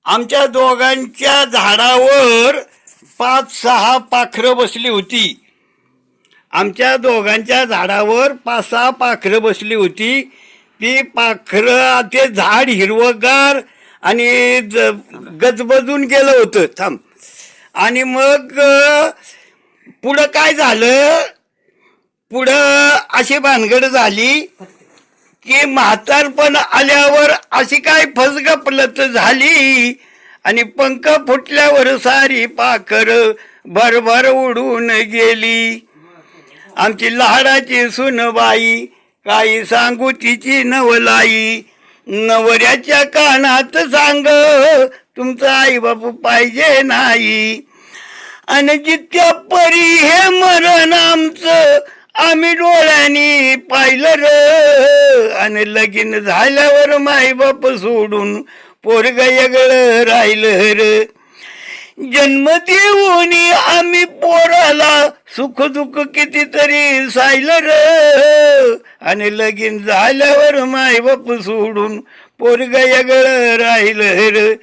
आमच्या दोघांच्या झाडावर 5-6 पाखरं बसली होती. आमच्या दोघांच्या झाडावर 5-6 पाखरं बसली होती. ती पाखरं, ते झाड हिरवगार आणि गजबजून गेलं होतं. थांब. आणि मग पुढं काय झालं, पुढं अशी भानगड झाली की म्हातारपण आल्यावर अशी काय फसगपलत झाली आणि पंख फुटल्यावर सारी पाखर भरभर उडून गेली. आमची लाडाची सुनबाई काही सांगू तिची नवलाई, नवऱ्याच्या कानात सांग तुमचा आई बापू पाहिजे नाही. आणि जितक्या परी हे मरण आमचं आम्ही डोळ्यांनी पाहिलं र. आणि लगीन झाल्यावर माई बाप सोडून पोरग वेगळं राहिलं र. जन्म देऊन आम्ही पोराला सुख दुःख कितीतरी सायलं र. आणि लगीन झाल्यावर माई बाप सोडून पोरग वेगळं राहिलं र.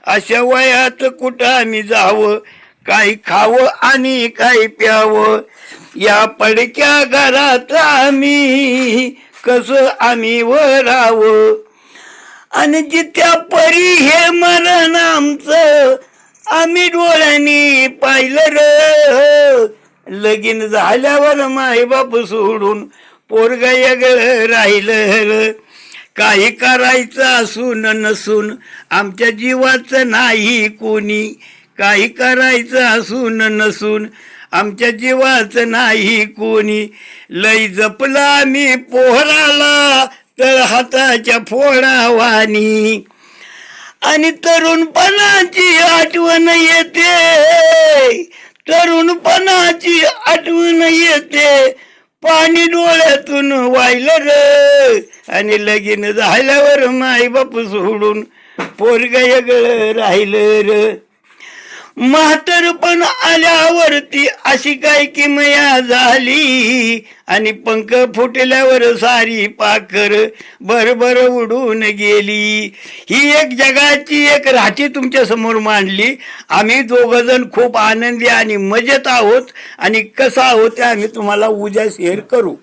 अशा वयात कुठं आम्ही जावं, काही खावं आणि काही प्यावं, या पडक्या घरात आम्ही कसं आम्ही वरावं. आणि जित्या परी हे मरण आमचं आम्ही डोळ्यांनी पाहिलं र. लगीन झाल्यावर मायबाप सोडून पोरग वेगळं राहिलं र. काही करायचं असून नसून आमच्या जीवाचं नाही कोणी, काही करायचं असून नसून आमच्या जीवाचं नाही कोणी. लई जपला आम्ही पोहराला तर हाताच्या फोडावानी. आणि तरुणपणाची आठवण येते, तरुणपणाची आठवण येते, पाणी डोळ्यातून वाहिलं र. आणि लगीन झाल्यावर मायबाप सोडून पोरग वेगळं राहिलं र. म्हातारपण आल्यावरती अशी काय किमया झाली आणि पंख फुटल्यावर सारी पाखर भरभर उडून गेली. ही एक जगाची एक राठी तुमच्या समोर मांडली. आम्ही दोघंजण खूप आनंदी आणि मजेत आहोत आणि कसं आहोत ते आम्ही तुम्हाला उद्या शेअर करू.